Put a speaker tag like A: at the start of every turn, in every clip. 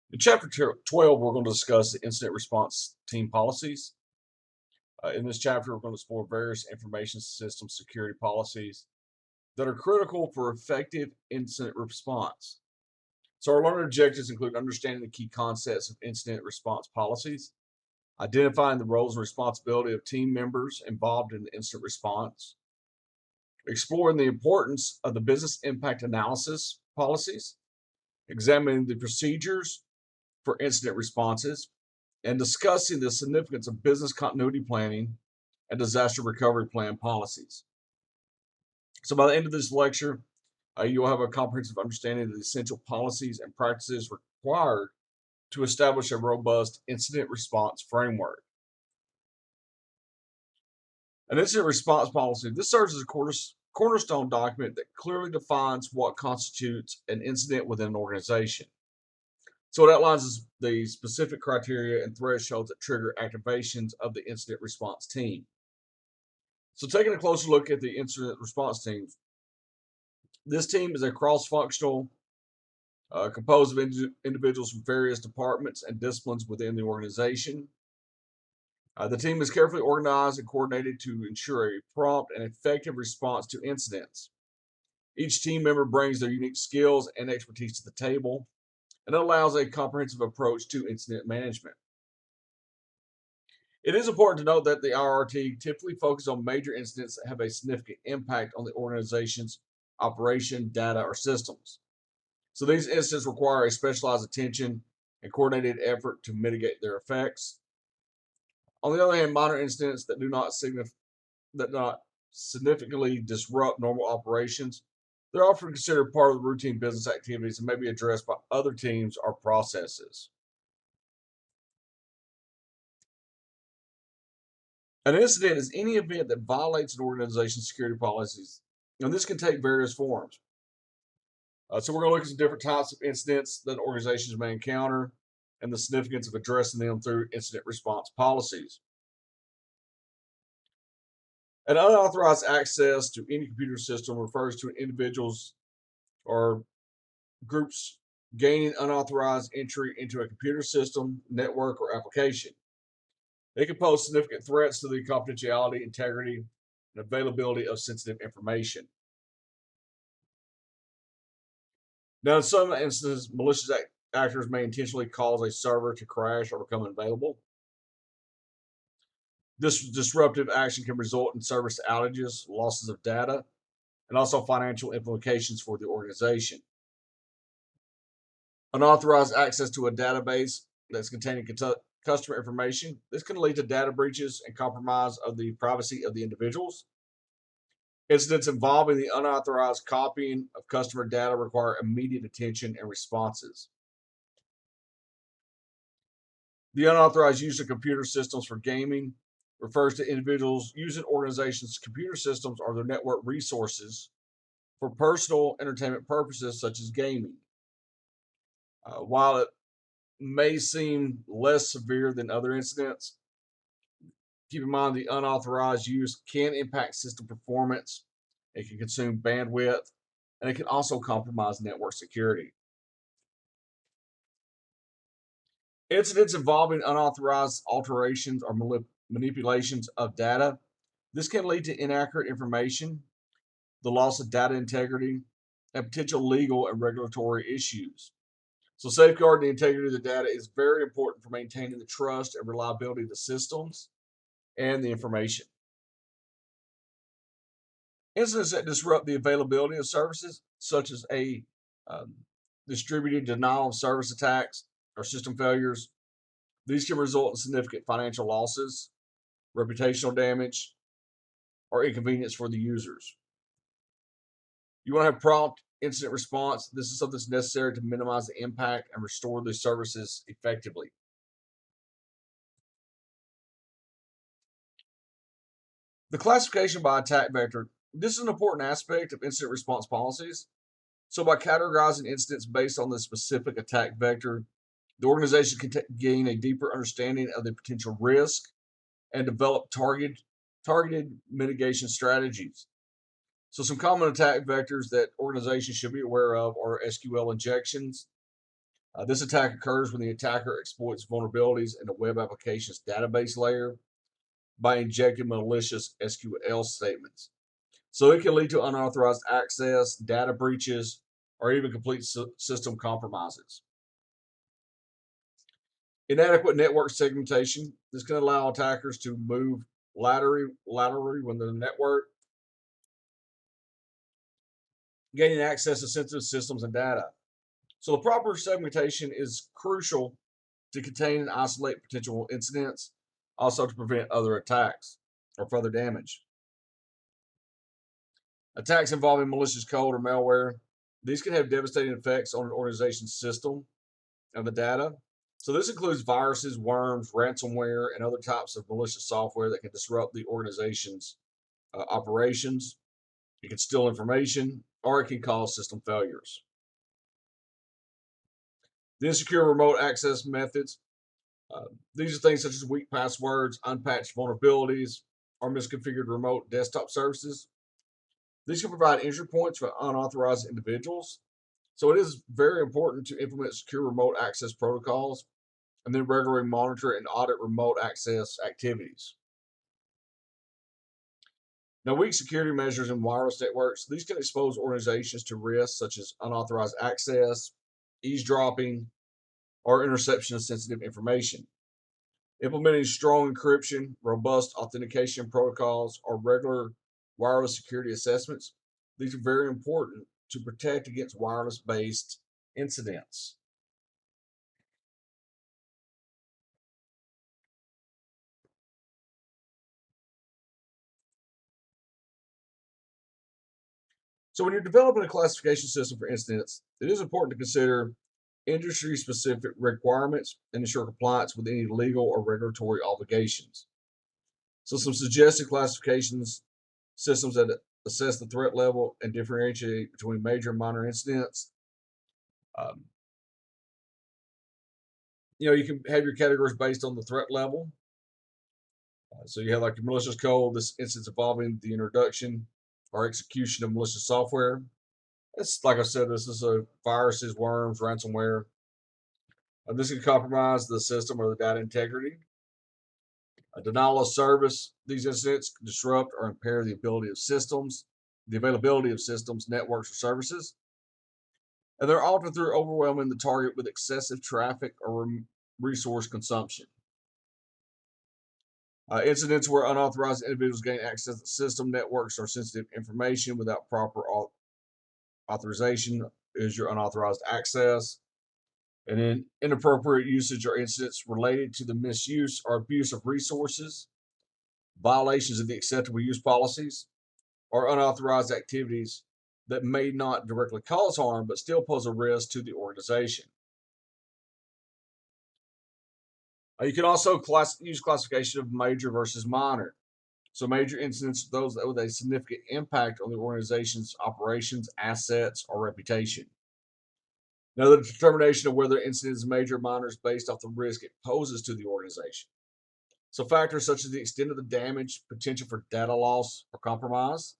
A: In Chapter 12, we're going to discuss the incident response team policies. In this chapter, we're going to explore various information system security policies that are critical for effective incident response. So, our learning objectives include understanding the key concepts of incident response policies, identifying the roles and responsibility of team members involved in the incident response, exploring the importance of the business impact analysis policies, examining the procedures for incident responses, and discussing the significance of business continuity planning and disaster recovery plan policies. So, by the end of this lecture, you will have a comprehensive understanding of the essential policies and practices required to establish a robust incident response framework. An incident response policy, this serves as a cornerstone document that clearly defines what constitutes an incident within an organization. So it outlines the specific criteria and thresholds that trigger activations of the incident response team. So taking a closer look at the incident response team, this team is a cross-functional, composed of individuals from various departments and disciplines within the organization. The team is carefully organized and coordinated to ensure a prompt and effective response to incidents. Each team member brings their unique skills and expertise to the table, and it allows a comprehensive approach to incident management. It is important to note that the IRT typically focuses on major incidents that have a significant impact on the organization's operation, data, or systems. So these incidents require a specialized attention and coordinated effort to mitigate their effects. On the other hand, minor incidents that do not significantly disrupt normal operations, they're often considered part of the routine business activities and may be addressed by other teams or processes. An incident is any event that violates an organization's security policies, and this can take various forms. So we're going to look at some different types of incidents that organizations may encounter and the significance of addressing them through incident response policies. An unauthorized access to any computer system refers to an individual's or groups gaining unauthorized entry into a computer system, network, or application. They can pose significant threats to the confidentiality, integrity, and availability of sensitive information. Now, in some instances, malicious actors may intentionally cause a server to crash or become unavailable. This disruptive action can result in service outages, losses of data, and also financial implications for the organization. Unauthorized access to a database that's containing customer information. This can lead to data breaches and compromise of the privacy of the individuals. Incidents involving the unauthorized copying of customer data require immediate attention and responses. The unauthorized use of computer systems for gaming refers to individuals using organizations' computer systems or their network resources for personal entertainment purposes such as gaming. While it may seem less severe than other incidents, keep in mind the unauthorized use can impact system performance, it can consume bandwidth, and it can also compromise network security. Incidents involving unauthorized alterations or manipulations of data. This can lead to inaccurate information, the loss of data integrity, and potential legal and regulatory issues. So, safeguarding the integrity of the data is very important for maintaining the trust and reliability of the systems and the information. Incidents that disrupt the availability of services, such as a um, distributed denial of service attacks or system failures, these can result in significant financial losses, reputational damage, or inconvenience for the users. You want to have prompt incident response. This is something that's necessary to minimize the impact and restore the services effectively. The classification by attack vector. This is an important aspect of incident response policies. So, by categorizing incidents based on the specific attack vector, the organization can gain a deeper understanding of the potential risk and develop targeted mitigation strategies. So, some common attack vectors that organizations should be aware of are SQL injections, This attack occurs when the attacker exploits vulnerabilities in the web application's database layer by injecting malicious SQL statements. So it can lead to unauthorized access, data breaches, or even complete system compromises. Inadequate network segmentation. This can allow attackers to move laterally within the network, gaining access to sensitive systems and data. So the proper segmentation is crucial to contain and isolate potential incidents, also to prevent other attacks or further damage. Attacks involving malicious code or malware, these can have devastating effects on an organization's system and the data. So this includes viruses, worms, ransomware, and other types of malicious software that can disrupt the organization's operations. It can steal information, or it can cause system failures. The insecure remote access methods. These are things such as weak passwords, unpatched vulnerabilities, or misconfigured remote desktop services. These can provide entry points for unauthorized individuals. So it is very important to implement secure remote access protocols and then regularly monitor and audit remote access activities. Now, weak security measures in wireless networks, these can expose organizations to risks such as unauthorized access, eavesdropping, or interception of sensitive information. Implementing strong encryption, robust authentication protocols, or regular wireless security assessments, these are very important to protect against wireless based incidents. So, when you're developing a classification system for incidents, it is important to consider industry specific requirements and ensure compliance with any legal or regulatory obligations. So, some suggested classifications systems that assess the threat level and differentiate between major and minor incidents. Um, you can have your categories based on the threat level. So, you have like your malicious code, this instance involving the introduction or execution of malicious software. It's like I said, this is viruses, worms, ransomware. This can compromise the system or the data integrity. A denial of service. These incidents can disrupt or impair the availability of systems, networks, or services. And they're often through overwhelming the target with excessive traffic or resource consumption. Incidents where unauthorized individuals gain access to system, networks, or sensitive information without proper authorization is your unauthorized access. And then inappropriate usage or incidents related to the misuse or abuse of resources, violations of the acceptable use policies, or unauthorized activities that may not directly cause harm but still pose a risk to the organization. You can also use classification of major versus minor. So, major incidents are those with a significant impact on the organization's operations, assets, or reputation. Now, the determination of whether an incident is major or minor is based off the risk it poses to the organization. So, factors such as the extent of the damage, potential for data loss or compromise,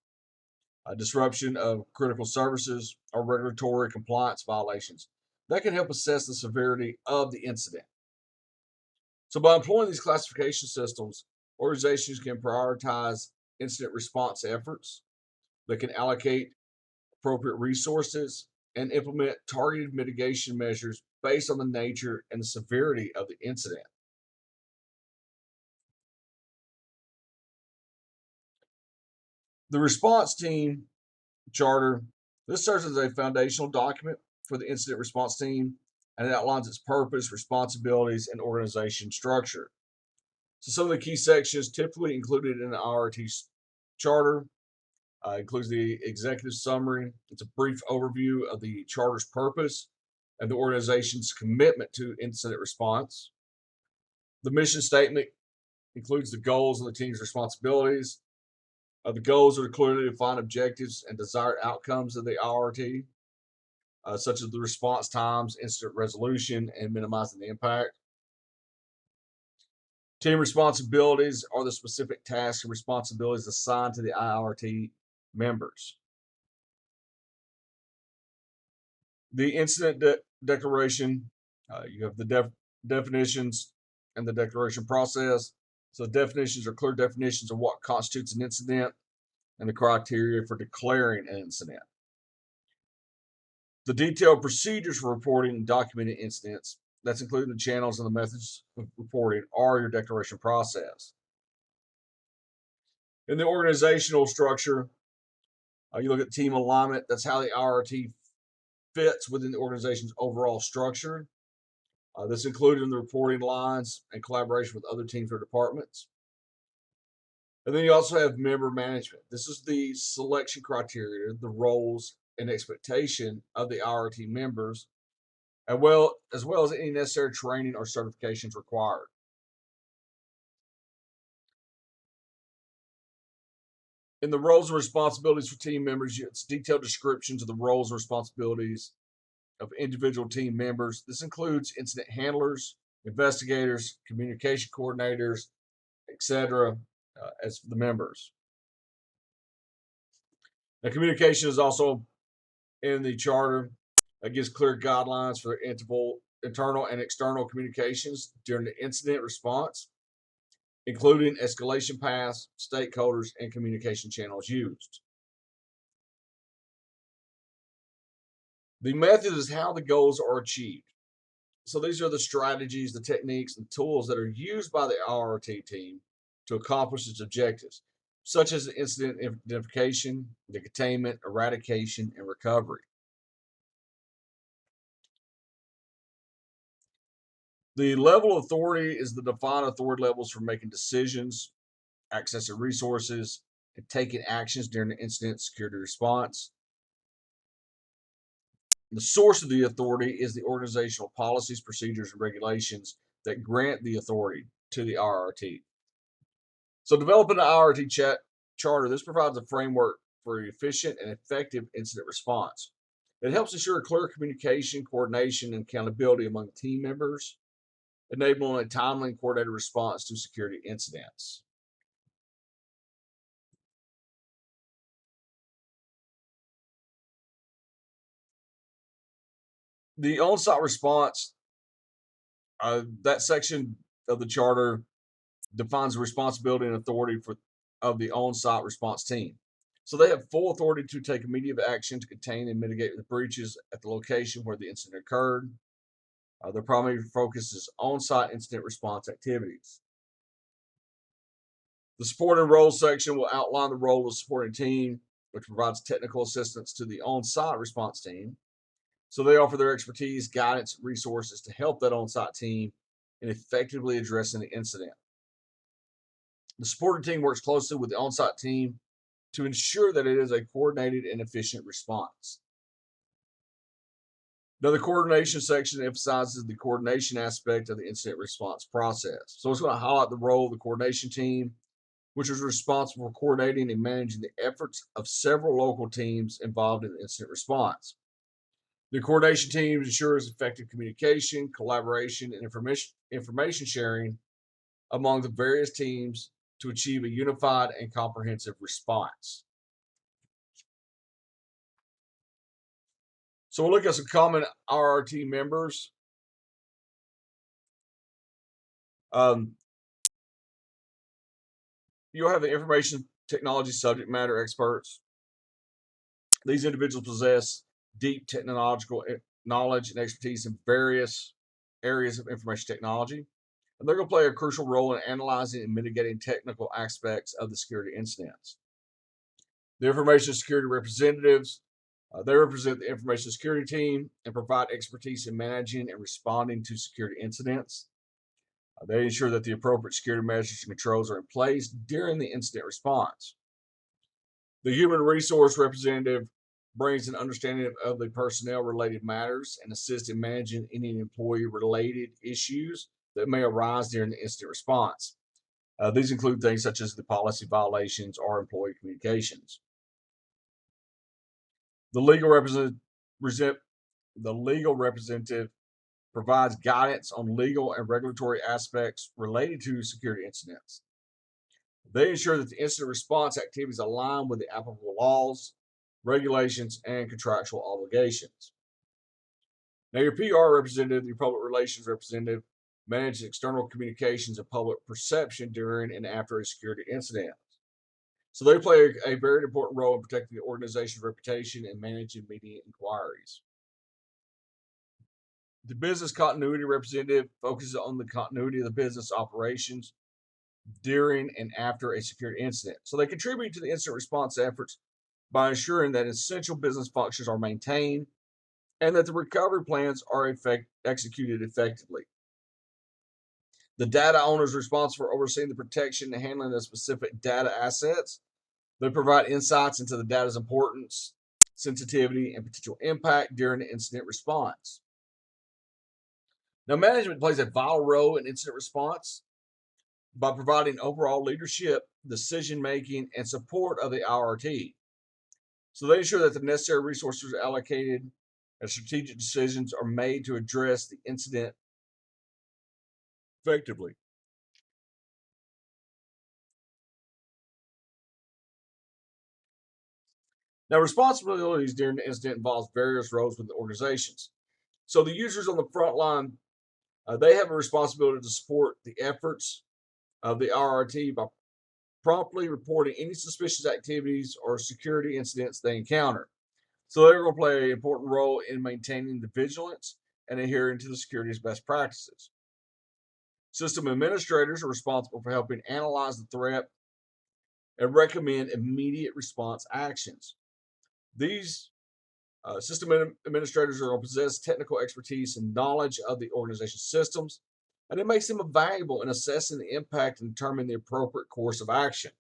A: disruption of critical services, or regulatory compliance violations that can help assess the severity of the incident. So, by employing these classification systems, organizations can prioritize incident response efforts, they can allocate appropriate resources, and implement targeted mitigation measures based on the nature and the severity of the incident. The response team charter, this serves as a foundational document for the incident response team and it outlines its purpose, responsibilities, and organization structure. So some of the key sections typically included in the IRT charter includes the executive summary. It's a brief overview of the charter's purpose and the organization's commitment to incident response. The mission statement includes the goals and the team's responsibilities. The goals are to clearly define objectives and desired outcomes of the IRT, such as the response times, incident resolution, and minimizing the impact. Team responsibilities are the specific tasks and responsibilities assigned to the IRT members. The incident declaration You have the definitions and the declaration process. So definitions are clear definitions of what constitutes an incident and the criteria for declaring an incident. The detailed procedures for reporting and documenting incidents, that's including the channels and the methods of reporting, are your declaration process. In the organizational structure, you look at team alignment. That's how the IRT fits within the organization's overall structure. This included in the reporting lines and collaboration with other teams or departments. And then you also have member management. This is the selection criteria, the roles and expectation of the IRT members, as well as any necessary training or certifications required. In the roles and responsibilities for team members, it's detailed descriptions of the roles and responsibilities of individual team members. This includes incident handlers, investigators, communication coordinators, etc., as the members. Now, communication is also in the charter. It gives clear guidelines for internal and external communications during the incident response, including escalation paths, stakeholders, and communication channels used. The method is how the goals are achieved. So these are the strategies, the techniques, and tools that are used by the IRT team to accomplish its objectives, such as the incident identification, the containment, eradication, and recovery. The level of authority is the defined authority levels for making decisions, accessing resources, and taking actions during the incident security response. The source of the authority is the organizational policies, procedures, and regulations that grant the authority to the IRT. So, developing an IRT charter, this provides a framework for efficient and effective incident response. It helps ensure clear communication, coordination, and accountability among team members, enabling a timely and coordinated response to security incidents. The on-site response, that section of the charter defines the responsibility and authority of the on-site response team. So they have full authority to take immediate action to contain and mitigate the breaches at the location where the incident occurred. Their primary focus is on-site incident response activities. The support and role section will outline the role of the supporting team, which provides technical assistance to the on-site response team. So they offer their expertise, guidance, resources to help that on-site team in effectively addressing the incident. The supporting team works closely with the on-site team to ensure that it is a coordinated and efficient response. Now, the coordination section emphasizes the coordination aspect of the incident response process. So it's going to highlight the role of the coordination team, which is responsible for coordinating and managing the efforts of several local teams involved in the incident response. The coordination team ensures effective communication, collaboration, and information sharing among the various teams to achieve a unified and comprehensive response. So we'll look at some common IRT members. Um, you'll have the information technology subject matter experts. These individuals possess deep technological knowledge and expertise in various areas of information technology. And they're going to play a crucial role in analyzing and mitigating technical aspects of the security incidents. The information security representatives, they represent the information security team and provide expertise in managing and responding to security incidents. They ensure that the appropriate security measures and controls are in place during the incident response. The human resource representative brings an understanding of the personnel related matters and assists in managing any employee related issues that may arise during the incident response. These include things such as the policy violations or employee communications. The legal representative provides guidance on legal and regulatory aspects related to security incidents. They ensure that the incident response activities align with the applicable laws, regulations, and contractual obligations. Now, your PR representative, your public relations representative, manages external communications and public perception during and after a security incident. So they play a very important role in protecting the organization's reputation and managing media inquiries. The business continuity representative focuses on the continuity of the business operations during and after a security incident. So they contribute to the incident response efforts by ensuring that essential business functions are maintained and that the recovery plans are executed effectively. The data owner is responsible for overseeing the protection and handling of specific data assets. They provide insights into the data's importance, sensitivity, and potential impact during the incident response. Now, management plays a vital role in incident response by providing overall leadership, decision making, and support of the IRT. So they ensure that the necessary resources are allocated and strategic decisions are made to address the incident effectively. Now, responsibilities during the incident involves various roles within organizations. So the users on the front line, they have a responsibility to support the efforts of the IRT by promptly reporting any suspicious activities or security incidents they encounter. So they're going to play an important role in maintaining the vigilance and adhering to the security's best practices. System administrators are responsible for helping analyze the threat and recommend immediate response actions. These system administrators are going to possess technical expertise and knowledge of the organization's systems, and it makes them valuable in assessing the impact and determining the appropriate course of action.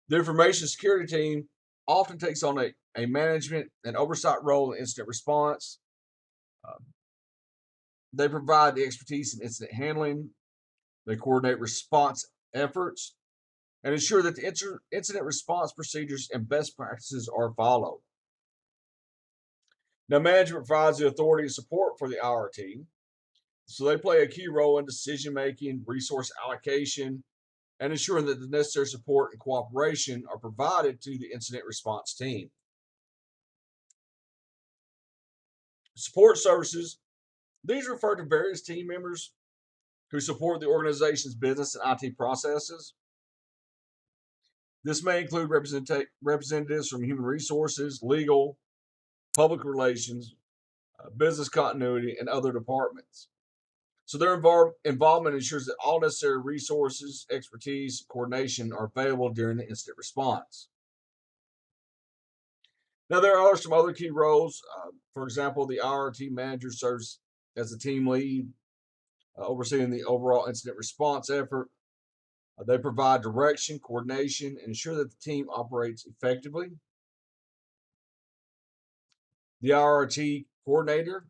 A: The information security team often takes on a management and oversight role in incident response. Uh, they provide the expertise in incident handling, they coordinate response efforts, and ensure that the incident response procedures and best practices are followed. Now, management provides the authority and support for the IRT, so they play a key role in decision making, resource allocation, and ensuring that the necessary support and cooperation are provided to the incident response team. Support services, these refer to various team members who support the organization's business and IT processes. This may include representatives from human resources, legal, public relations, business continuity, and other departments. So their involvement ensures that all necessary resources, expertise, coordination are available during the incident response. Now, there are some other key roles. For example, the IRT manager serves as the team lead, overseeing the overall incident response effort. They provide direction, coordination, and ensure that the team operates effectively. The IRT coordinator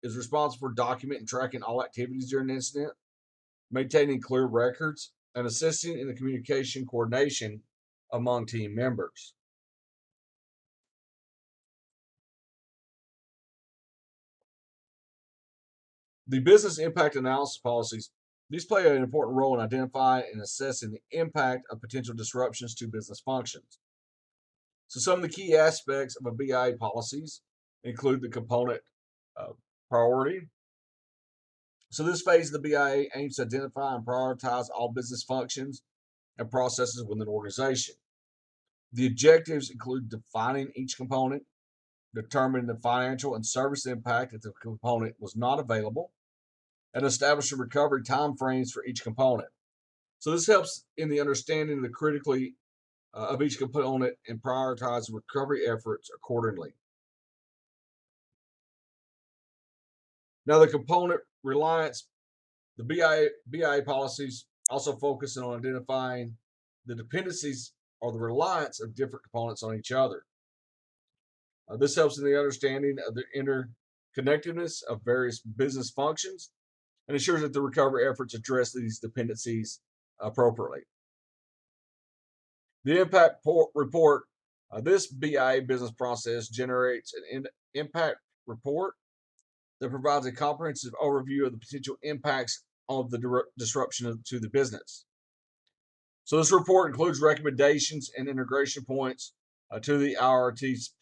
A: is responsible for documenting and tracking all activities during the incident, maintaining clear records, and assisting in the communication coordination among team members. The business impact analysis policies, these play an important role in identifying and assessing the impact of potential disruptions to business functions. So some of the key aspects of a BIA policies include the component uh, priority. So this phase of the BIA aims to identify and prioritize all business functions and processes within an organization. The objectives include defining each component, determining the financial and service impact if the component was not available, and establishing recovery timeframes for each component. So this helps in the understanding of the critically of each component and prioritize recovery efforts accordingly. Now, the component reliance, the BIA policies also focus on identifying the dependencies or the reliance of different components on each other. This helps in the understanding of the interconnectedness of various business functions and ensures that the recovery efforts address these dependencies appropriately. The impact report, this BIA business process generates an impact report that provides a comprehensive overview of the potential impacts of the disruption to the business. So this report includes recommendations and integration points to the IRT's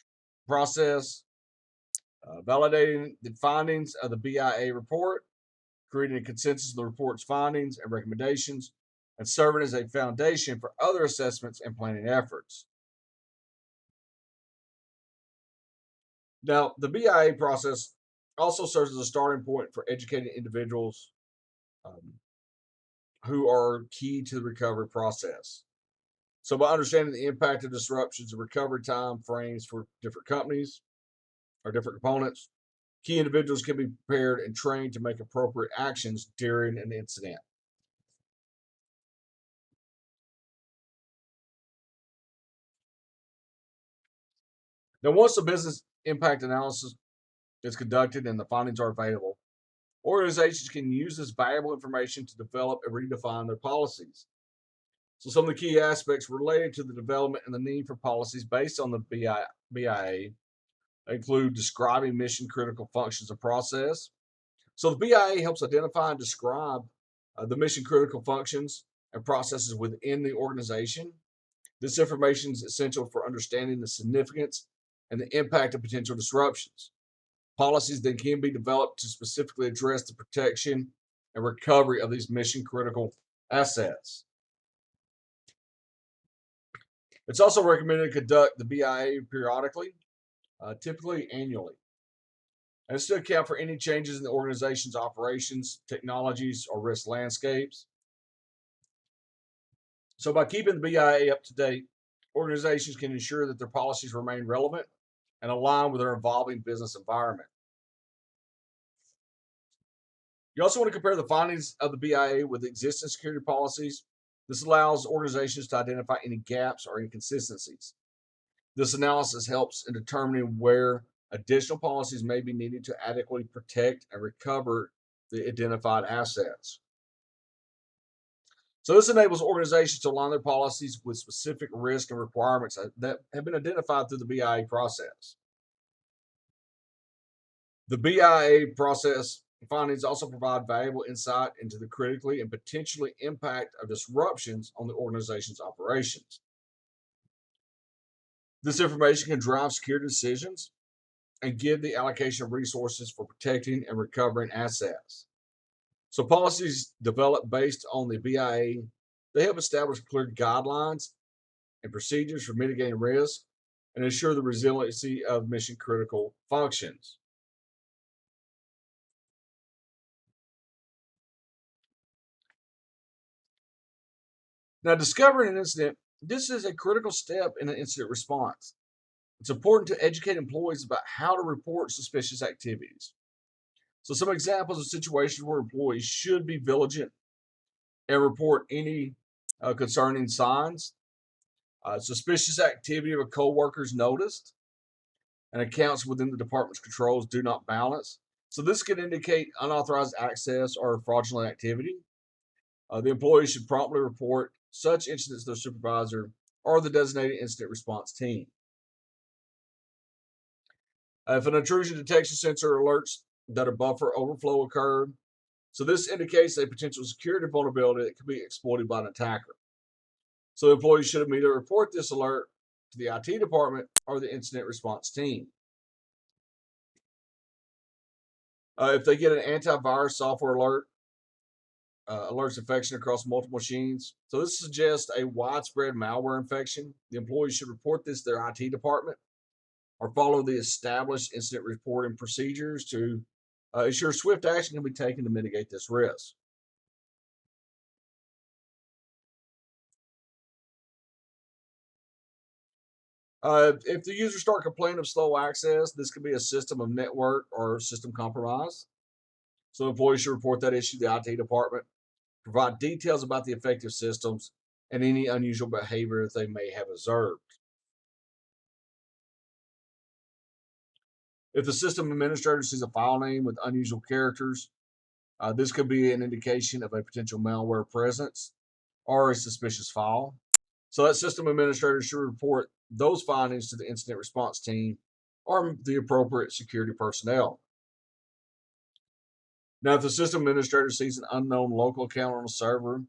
A: process. validating the findings of the BIA report, creating a consensus of the report's findings and recommendations, and serving as a foundation for other assessments and planning efforts. Now, the BIA process also serves as a starting point for educating individuals um, who are key to the recovery process. So, by understanding the impact of disruptions and recovery time frames for different companies or different components, key individuals can be prepared and trained to make appropriate actions during an incident. Now, once the business impact analysis is conducted and the findings are available, organizations can use this valuable information to develop and redefine their policies. So, some of the key aspects related to the development and the need for policies based on the BIA include describing mission critical functions and process. So, the BIA helps identify and describe the mission critical functions and processes within the organization. This information is essential for understanding the significance and the impact of potential disruptions. Policies then can be developed to specifically address the protection and recovery of these mission critical assets. It's also recommended to conduct the BIA periodically, typically annually, and it's to account for any changes in the organization's operations, technologies, or risk landscapes. So, by keeping the BIA up to date, organizations can ensure that their policies remain relevant and align with their evolving business environment. You also want to compare the findings of the BIA with existing security policies. This allows organizations to identify any gaps or inconsistencies. This analysis helps in determining where additional policies may be needed to adequately protect and recover the identified assets. So, this enables organizations to align their policies with specific risks and requirements that have been identified through the BIA process. The BIA process findings also provide valuable insight into the critically and potentially impact of disruptions on the organization's operations. This information can drive security decisions and give the allocation of resources for protecting and recovering assets. So policies developed based on the BIA, they help establish clear guidelines and procedures for mitigating risk and ensure the resiliency of mission critical functions. Now, discovering an incident, this is a critical step in an incident response. It's important to educate employees about how to report suspicious activities. So, some examples of situations where employees should be vigilant and report any concerning signs. Suspicious activity of a coworker's noticed, and accounts within the department's controls do not balance. So, this could indicate unauthorized access or fraudulent activity. The employee should promptly report such incidents to their supervisor or the designated incident response team. If an intrusion detection sensor alerts that a buffer overflow occurred, so this indicates a potential security vulnerability that could be exploited by an attacker. So the employee should immediately report this alert to the IT department or the incident response team. If they get an antivirus software alert, alerts infection across multiple machines. So this suggests a widespread malware infection. The employee should report this to their IT department or follow the established incident reporting procedures to ensure swift action can be taken to mitigate this risk. If the users start complaining of slow access, this could be a system of network or system compromise. So employees should report that issue to the IT department, provide details about the affected systems, and any unusual behavior that they may have observed. If the system administrator sees a file name with unusual characters, this could be an indication of a potential malware presence or a suspicious file. So that system administrator should report those findings to the incident response team or the appropriate security personnel. Now, if the system administrator sees an unknown local account on a server,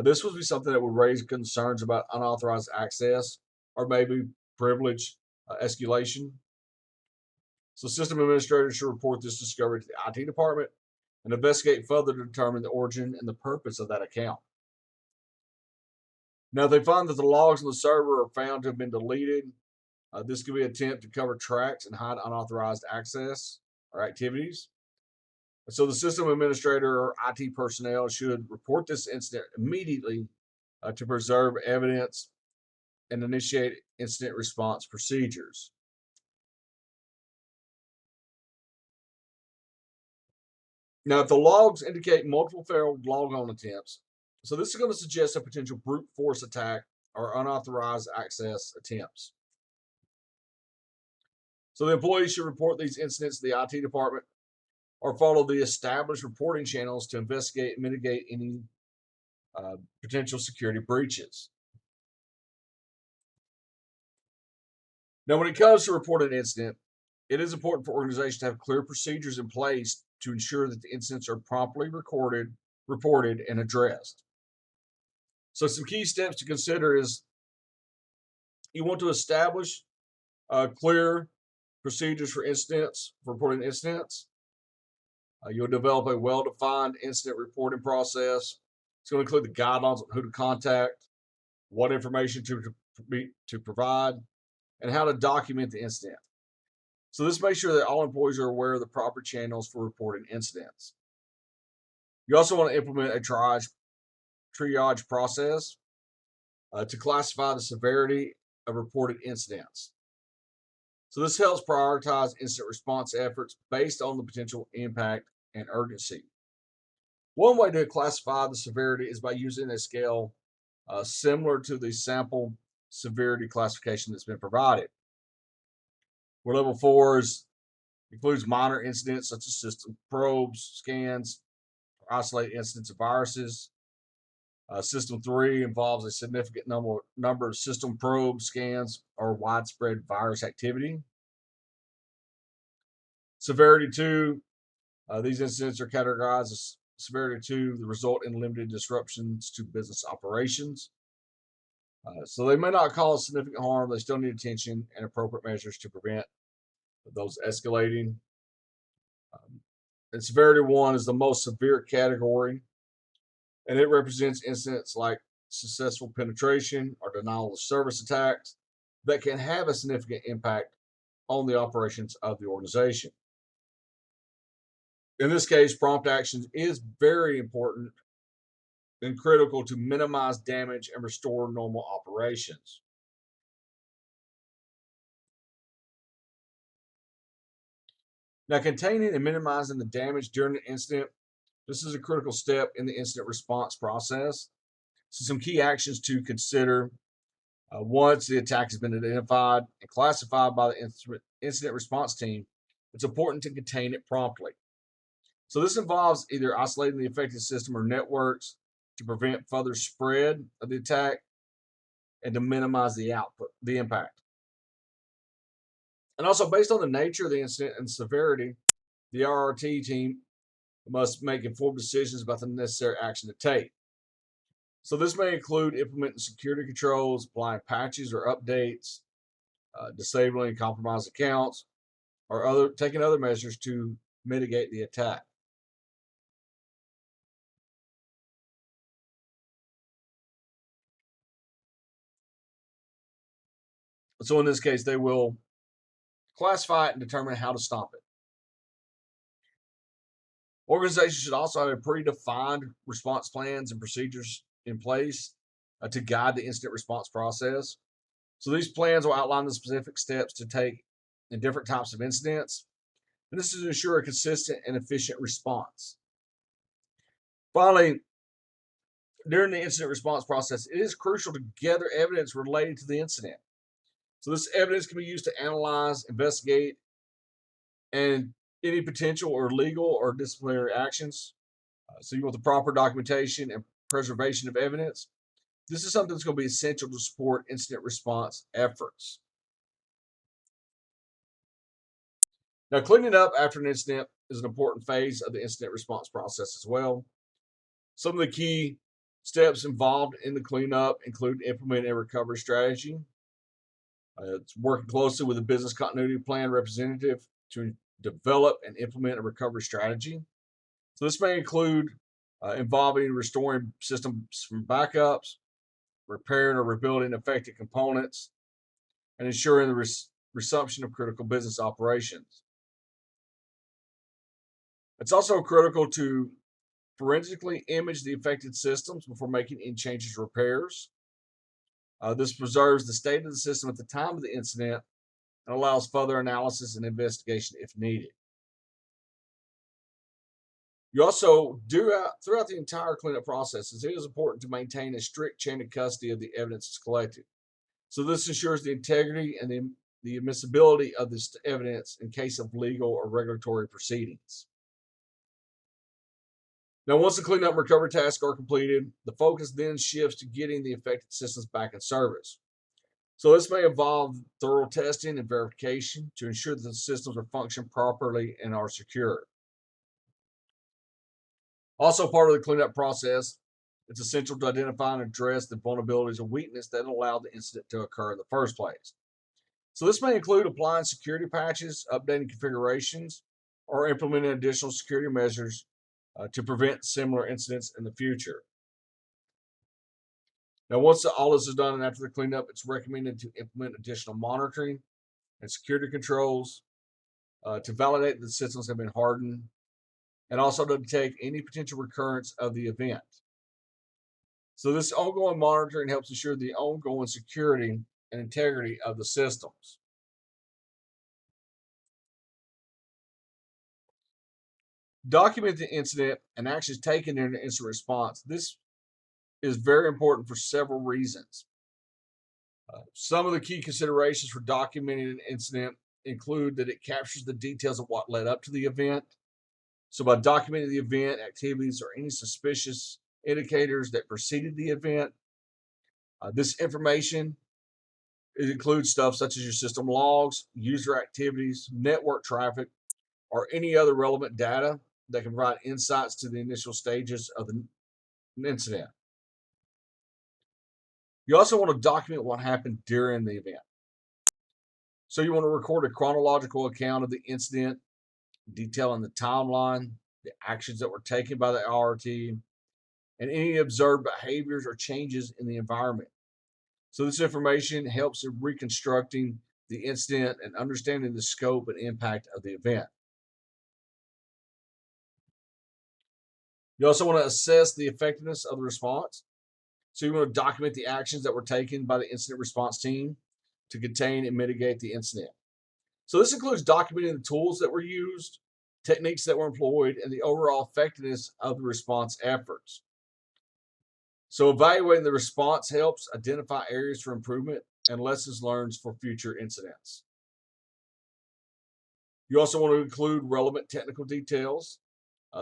A: this would be something that would raise concerns about unauthorized access or maybe privilege escalation. So system administrators should report this discovery to the IT department and investigate further to determine the origin and the purpose of that account. Now, if they find that the logs on the server are found to have been deleted, this could be an attempt to cover tracks and hide unauthorized access or activities. So the system administrator or IT personnel should report this incident immediately to preserve evidence and initiate incident response procedures. Now, if the logs indicate multiple failed logon attempts, so this is going to suggest a potential brute force attack or unauthorized access attempts. So the employees should report these incidents to the IT department or follow the established reporting channels to investigate and mitigate any potential security breaches. Now, when it comes to reporting an incident, it is important for organizations to have clear procedures in place to ensure that the incidents are promptly reported, and addressed. So, some key steps to consider is you want to establish clear procedures for incidents, for reporting incidents. You'll develop a well-defined incident reporting process. It's going to include the guidelines on who to contact, what information to provide, and how to document the incident. So this makes sure that all employees are aware of the proper channels for reporting incidents. You also want to implement a triage process to classify the severity of reported incidents. So this helps prioritize incident response efforts based on the potential impact and urgency. One way to classify the severity is by using a scale similar to the sample severity classification that's been provided, where level 4 includes minor incidents such as system probes, scans, or isolated incidents of viruses. System 3 involves a significant number of system probes, scans, or widespread virus activity. Severity 2, these incidents are categorized as severity 2, the result in limited disruptions to business operations. So they may not cause significant harm, they still need attention and appropriate measures to prevent those escalating. And severity 1 is the most severe category, and it represents incidents like successful penetration or denial of service attacks that can have a significant impact on the operations of the organization. In this case, prompt action is very important and critical to minimize damage and restore normal operations. Now, containing and minimizing the damage during the incident, this is a critical step in the incident response process. So, some key actions to consider once the attack has been identified and classified by the incident response team, it's important to contain it promptly. So, this involves either isolating the affected system or networks to prevent further spread of the attack and to minimize the impact. And also, based on the nature of the incident and severity, the RRT team must make informed decisions about the necessary action to take. So this may include implementing security controls, applying patches or updates, disabling compromised accounts, or taking other measures to mitigate the attack. So in this case, they will classify it and determine how to stop it. Organizations should also have predefined response plans and procedures in place to guide the incident response process. So these plans will outline the specific steps to take in different types of incidents. And this is to ensure a consistent and efficient response. Finally, during the incident response process, it is crucial to gather evidence related to the incident. So this evidence can be used to analyze, investigate, and any potential or legal or disciplinary actions. So you want the proper documentation and preservation of evidence. This is something that's going to be essential to support incident response efforts. Now, cleaning up after an incident is an important phase of the incident response process as well. Some of the key steps involved in the cleanup include implementing a recovery strategy. It's working closely with a business continuity plan representative to develop and implement a recovery strategy. So this may include involving restoring systems from backups, repairing or rebuilding affected components, and ensuring the resumption of critical business operations. It's also critical to forensically image the affected systems before making any changes or repairs. This preserves the state of the system at the time of the incident and allows further analysis and investigation if needed. You also do throughout the entire cleanup processes, it is important to maintain a strict chain of custody of the evidence that's collected. So this ensures the integrity and the admissibility of this evidence in case of legal or regulatory proceedings. Now, once the cleanup and recovery tasks are completed, the focus then shifts to getting the affected systems back in service. So this may involve thorough testing and verification to ensure that the systems are functioning properly and are secure. Also, part of the cleanup process, it's essential to identify and address the vulnerabilities or weakness that allowed the incident to occur in the first place. So this may include applying security patches, updating configurations, or implementing additional security measures to prevent similar incidents in the future. Now, once all this is done and after the cleanup, it's recommended to implement additional monitoring and security controls to validate that the systems have been hardened and also to detect any potential recurrence of the event. So, this ongoing monitoring helps ensure the ongoing security and integrity of the systems. Document the incident and actions taken in an incident response. This is very important for several reasons. Some of the key considerations for documenting an incident include that it captures the details of what led up to the event. So, by documenting the event, activities, or any suspicious indicators that preceded the event, this information it includes stuff such as your system logs, user activities, network traffic, or any other relevant data that can provide insights to the initial stages of the incident. You also want to document what happened during the event. So you want to record a chronological account of the incident, detailing the timeline, the actions that were taken by the RT, and any observed behaviors or changes in the environment. So this information helps in reconstructing the incident and understanding the scope and impact of the event. You also want to assess the effectiveness of the response. So you want to document the actions that were taken by the incident response team to contain and mitigate the incident. So this includes documenting the tools that were used, techniques that were employed, and the overall effectiveness of the response efforts. So evaluating the response helps identify areas for improvement and lessons learned for future incidents. You also want to include relevant technical details,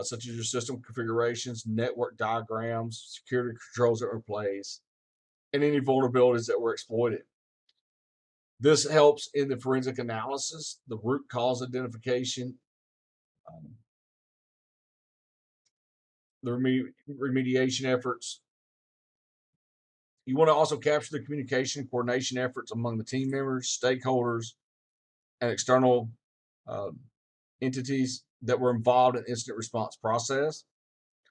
A: such as your system configurations, network diagrams, security controls that were in place, and any vulnerabilities that were exploited. This helps in the forensic analysis, the root cause identification, um, the remediation efforts. You want to also capture the communication and coordination efforts among the team members, stakeholders, and external um, entities that were involved in the incident response process.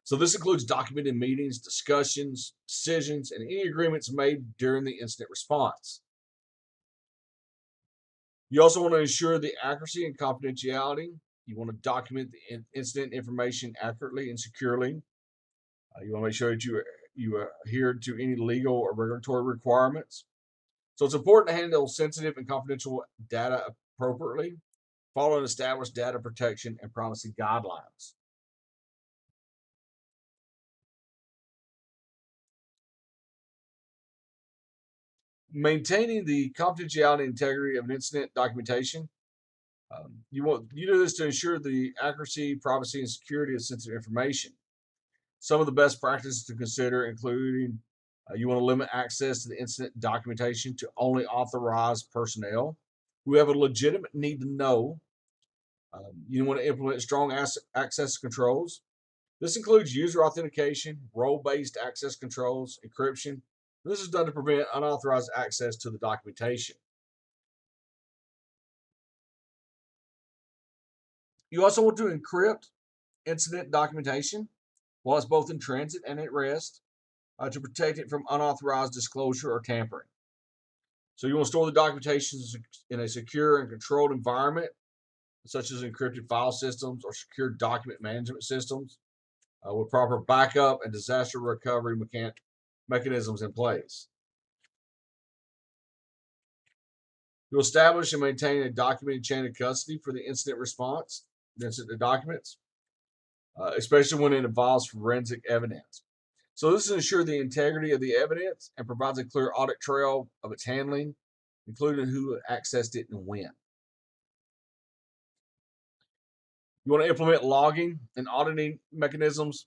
A: So this includes documented meetings, discussions, decisions, and any agreements made during the incident response. You also want to ensure the accuracy and confidentiality. You want to document the incident information accurately and securely. You want to make sure that you adhere to any legal or regulatory requirements. So it's important to handle sensitive and confidential data appropriately, following established data protection and privacy guidelines. Maintaining the confidentiality and integrity of an incident documentation. You do this to ensure the accuracy, privacy, and security of sensitive information. Some of the best practices to consider, including you want to limit access to the incident documentation to only authorized personnel who have a legitimate need to know. You want to implement strong access controls. This includes user authentication, role based access controls, encryption. This is done to prevent unauthorized access to the documentation. You also want to encrypt incident documentation while it's both in transit and at rest to protect it from unauthorized disclosure or tampering. So you want to store the documentation in a secure and controlled environment, such as encrypted file systems or secure document management systems with proper backup and disaster recovery mechanisms in place. You'll establish and maintain a documented chain of custody for the incident response, the incident documents, especially when it involves forensic evidence. So this ensures the integrity of the evidence and provides a clear audit trail of its handling, including who accessed it and when. You want to implement logging and auditing mechanisms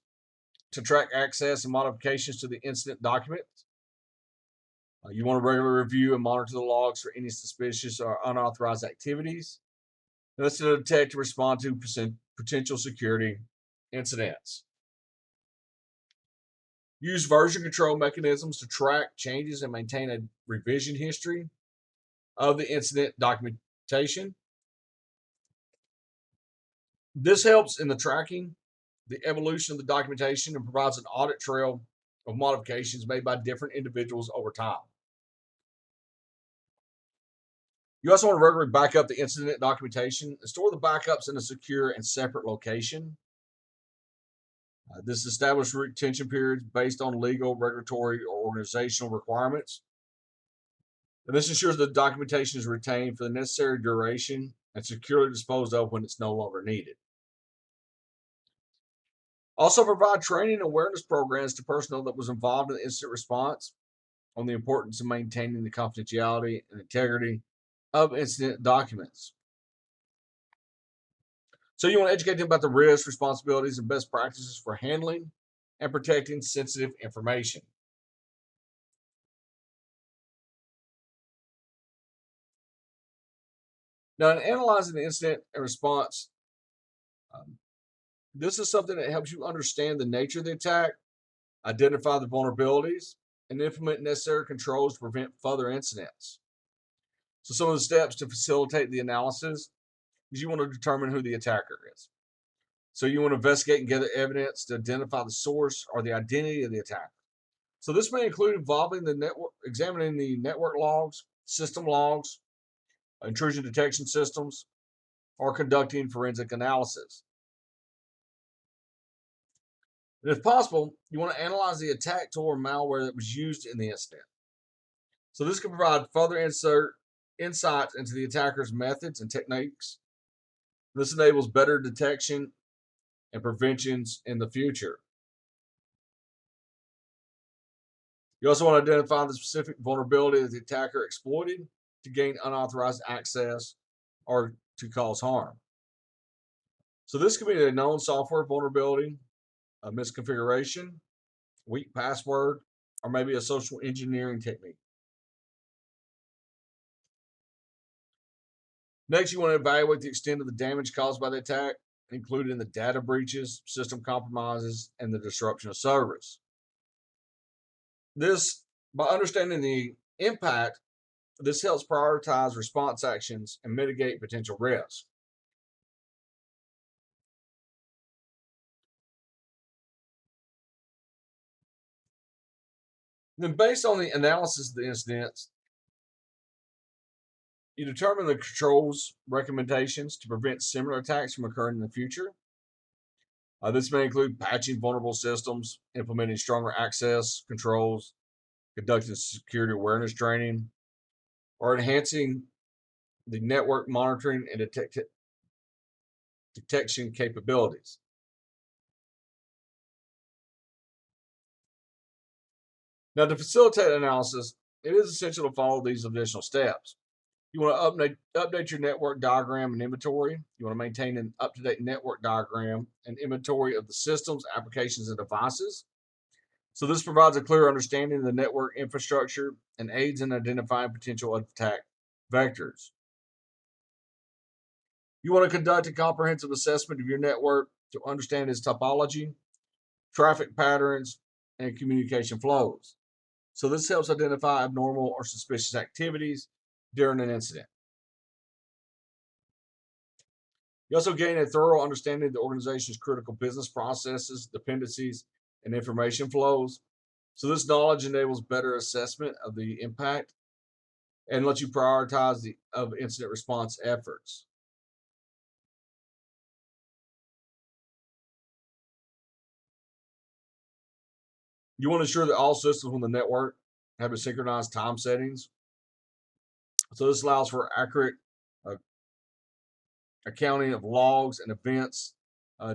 A: to track access and modifications to the incident documents. You want to regularly review and monitor the logs for any suspicious or unauthorized activities. And that's to detect and respond to potential security incidents. Use version control mechanisms to track changes and maintain a revision history of the incident documentation. This helps in the tracking, the evolution of the documentation, and provides an audit trail of modifications made by different individuals over time. You also want to regularly back up the incident documentation and store the backups in a secure and separate location. This establishes retention periods based on legal, regulatory, or organizational requirements. And this ensures the documentation is retained for the necessary duration and securely disposed of when it's no longer needed. Also, provide training and awareness programs to personnel that was involved in the incident response on the importance of maintaining the confidentiality and integrity of incident documents. So you want to educate them about the risks, responsibilities, and best practices for handling and protecting sensitive information. Now, in analyzing the incident and response, um, this is something that helps you understand the nature of the attack, identify the vulnerabilities, and implement necessary controls to prevent further incidents. So, some of the steps to facilitate the analysis is you want to determine who the attacker is. So, you want to investigate and gather evidence to identify the source or the identity of the attacker. So, this may include involving the network, examining the network logs, system logs, intrusion detection systems, or conducting forensic analysis. And if possible, you want to analyze the attack tool or malware that was used in the incident. So this can provide further insights into the attacker's methods and techniques. This enables better detection and preventions in the future. You also want to identify the specific vulnerability that the attacker exploited to gain unauthorized access or to cause harm. So this could be a known software vulnerability, a misconfiguration, weak password, or maybe a social engineering technique. Next, you want to evaluate the extent of the damage caused by the attack, including the data breaches, system compromises, and the disruption of service. This, by understanding the impact, this helps prioritize response actions and mitigate potential risks. Then, based on the analysis of the incidents, you determine the controls recommendations to prevent similar attacks from occurring in the future. This may include patching vulnerable systems, implementing stronger access controls, conducting security awareness training, or enhancing the network monitoring and detection capabilities. Now, to facilitate analysis, it is essential to follow these additional steps. You want to update your network diagram and inventory. You want to maintain an up to date network diagram and inventory of the systems, applications, and devices. So, this provides a clear understanding of the network infrastructure and aids in identifying potential attack vectors. You want to conduct a comprehensive assessment of your network to understand its topology, traffic patterns, and communication flows. So, this helps identify abnormal or suspicious activities during an incident. You also gain a thorough understanding of the organization's critical business processes, dependencies, and information flows. So this knowledge enables better assessment of the impact and lets you prioritize the of incident response efforts. You want to ensure that all systems on the network have a synchronized time settings. So this allows for accurate uh, accounting of logs and events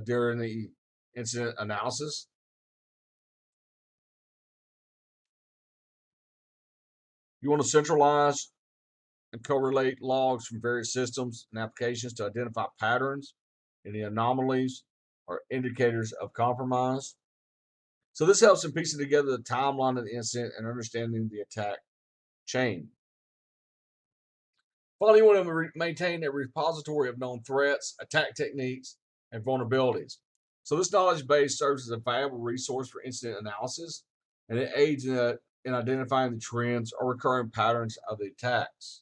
A: during the incident analysis. You want to centralize and correlate logs from various systems and applications to identify patterns, any anomalies, or indicators of compromise. So this helps in piecing together the timeline of the incident and understanding the attack chain. Finally, you want to maintain a repository of known threats, attack techniques, and vulnerabilities. So this knowledge base serves as a valuable resource for incident analysis, and it aids in identifying the trends or recurring patterns of the attacks.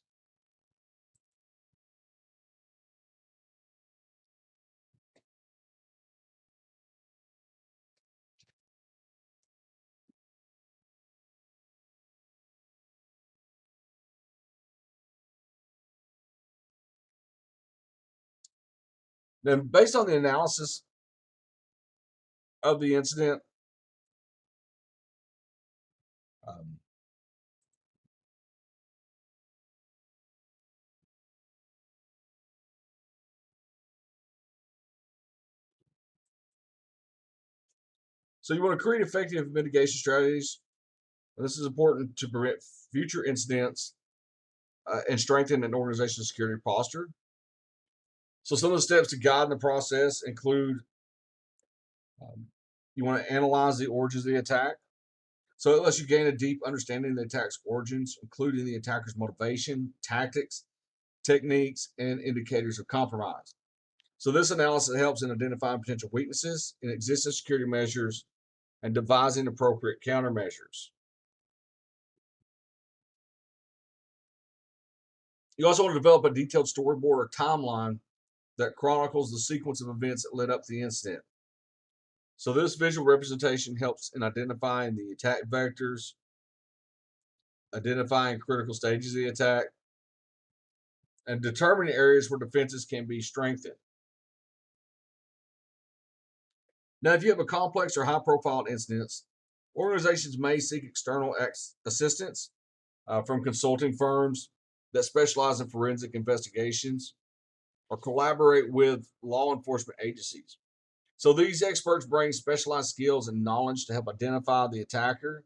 A: Then, based on the analysis of the incident, um, so you want to create effective mitigation strategies. This is important to prevent future incidents and strengthen an organization's security posture. So some of the steps to guide in the process include um, you want to analyze the origins of the attack. So it lets you gain a deep understanding of the attack's origins, including the attacker's motivation, tactics, techniques, and indicators of compromise. So this analysis helps in identifying potential weaknesses in existing security measures and devising appropriate countermeasures. You also want to develop a detailed storyboard or timeline that chronicles the sequence of events that led up to the incident. So this visual representation helps in identifying the attack vectors, identifying critical stages of the attack, and determining areas where defenses can be strengthened. Now, if you have a complex or high profile incidents, organizations may seek external assistance from consulting firms that specialize in forensic investigations or collaborate with law enforcement agencies. So these experts bring specialized skills and knowledge to help identify the attacker,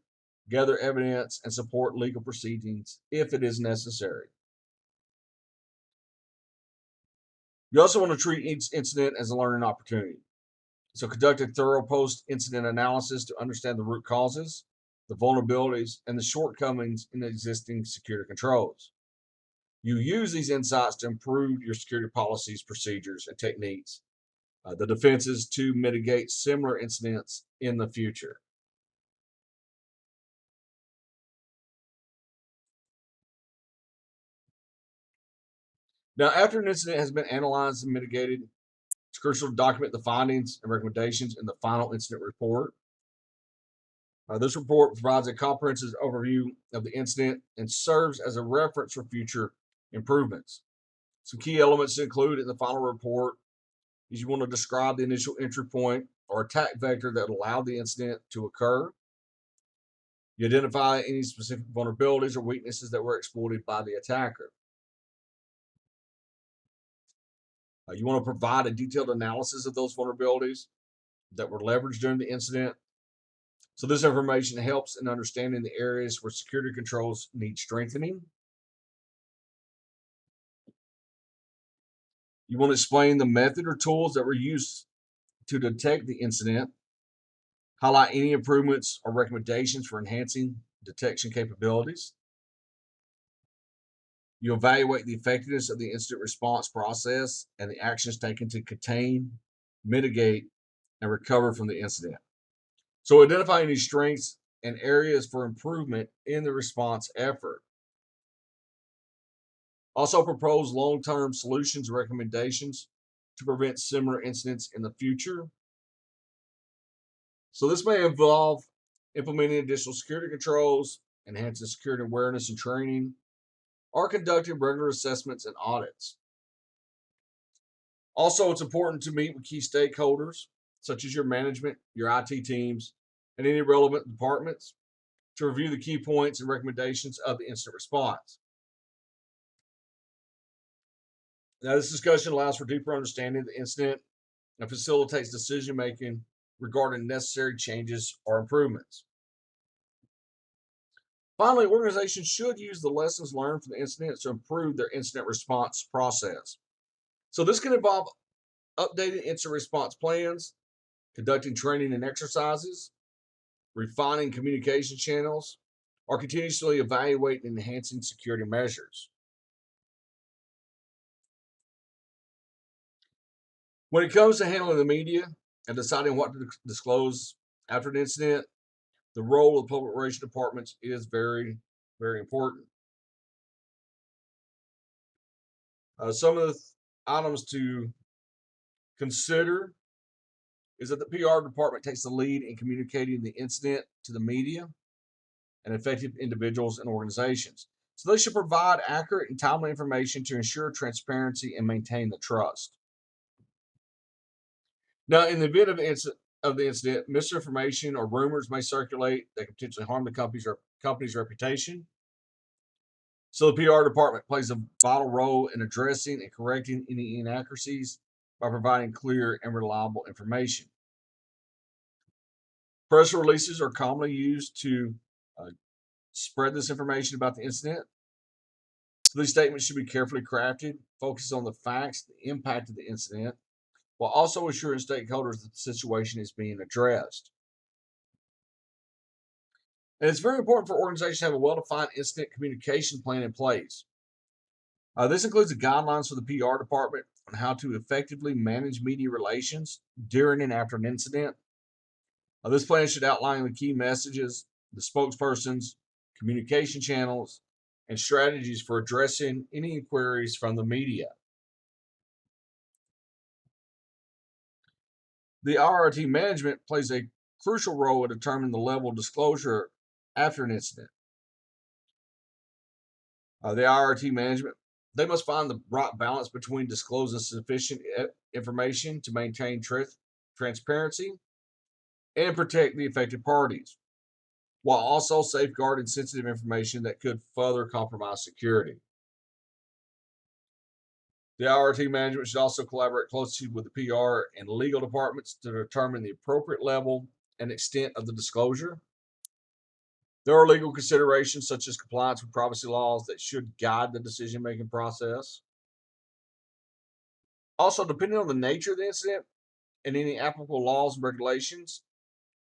A: gather evidence, and support legal proceedings if it is necessary. You also want to treat each incident as a learning opportunity. So conduct a thorough post-incident analysis to understand the root causes, the vulnerabilities, and the shortcomings in the existing security controls. You use these insights to improve your security policies, procedures, and techniques, the defenses to mitigate similar incidents in the future. Now, after an incident has been analyzed and mitigated, it's crucial to document the findings and recommendations in the final incident report. This report provides a comprehensive overview of the incident and serves as a reference for future improvements. Some key elements to include in the final report is you want to describe the initial entry point or attack vector that allowed the incident to occur. You identify any specific vulnerabilities or weaknesses that were exploited by the attacker. You want to provide a detailed analysis of those vulnerabilities that were leveraged during the incident. So this information helps in understanding the areas where security controls need strengthening. You want to explain the method or tools that were used to detect the incident, highlight any improvements or recommendations for enhancing detection capabilities. You evaluate the effectiveness of the incident response process and the actions taken to contain, mitigate, and recover from the incident. So identifying these strengths and areas for improvement in the response effort. Also propose long-term solutions and recommendations to prevent similar incidents in the future. So this may involve implementing additional security controls, enhancing security awareness and training, or conducting regular assessments and audits. Also, it's important to meet with key stakeholders, such as your management, your IT teams, and any relevant departments to review the key points and recommendations of the incident response. Now, this discussion allows for deeper understanding of the incident and facilitates decision making regarding necessary changes or improvements. Finally, organizations should use the lessons learned from the incident to improve their incident response process. So, this can involve updating incident response plans, conducting training and exercises, refining communication channels, or continuously evaluating and enhancing security measures. When it comes to handling the media and deciding what to disclose after an incident, the role of public relations departments is very, very important. Some of the items to consider is that the PR department takes the lead in communicating the incident to the media and affected individuals and organizations. So they should provide accurate and timely information to ensure transparency and maintain the trust. Now, in the event of the incident, misinformation or rumors may circulate that can potentially harm the company's reputation. So the PR department plays a vital role in addressing and correcting any inaccuracies by providing clear and reliable information. Press releases are commonly used to uh, spread this information about the incident. So these statements should be carefully crafted, focus on the facts, the impact of the incident, while also assuring stakeholders that the situation is being addressed. And it's very important for organizations to have a well defined incident communication plan in place. This includes the guidelines for the PR department on how to effectively manage media relations during and after an incident. This plan should outline the key messages, the spokespersons, communication channels, and strategies for addressing any inquiries from the media. The IRT management plays a crucial role in determining the level of disclosure after an incident. The IRT management, they must find the right balance between disclosing sufficient information to maintain transparency and protect the affected parties, while also safeguarding sensitive information that could further compromise security. The IRT management should also collaborate closely with the PR and legal departments to determine the appropriate level and extent of the disclosure. There are legal considerations such as compliance with privacy laws that should guide the decision making process. Also, depending on the nature of the incident and any applicable laws and regulations,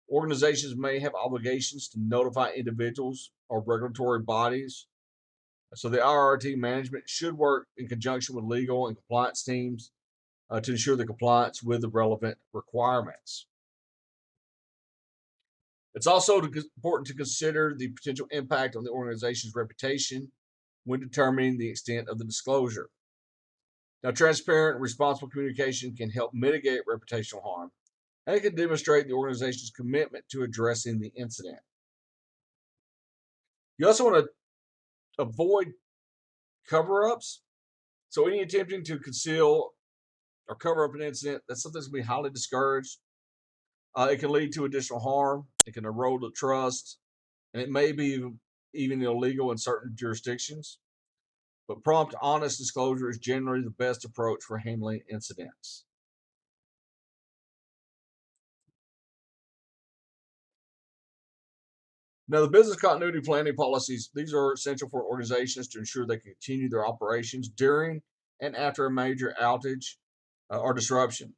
A: organizations may have obligations to notify individuals or regulatory bodies. So, the IRT management should work in conjunction with legal and compliance teams to ensure the compliance with the relevant requirements. It's also important to consider the potential impact on the organization's reputation when determining the extent of the disclosure. Now, transparent and responsible communication can help mitigate reputational harm, and it can demonstrate the organization's commitment to addressing the incident. You also want to avoid cover ups. So, any attempting to conceal or cover up an incident, that's something that's going to be highly discouraged. It can lead to additional harm, it can erode the trust, and it may be even illegal in certain jurisdictions. But prompt, honest disclosure is generally the best approach for handling incidents. Now, the business continuity planning policies, these are essential for organizations to ensure they can continue their operations during and after a major outage or disruption.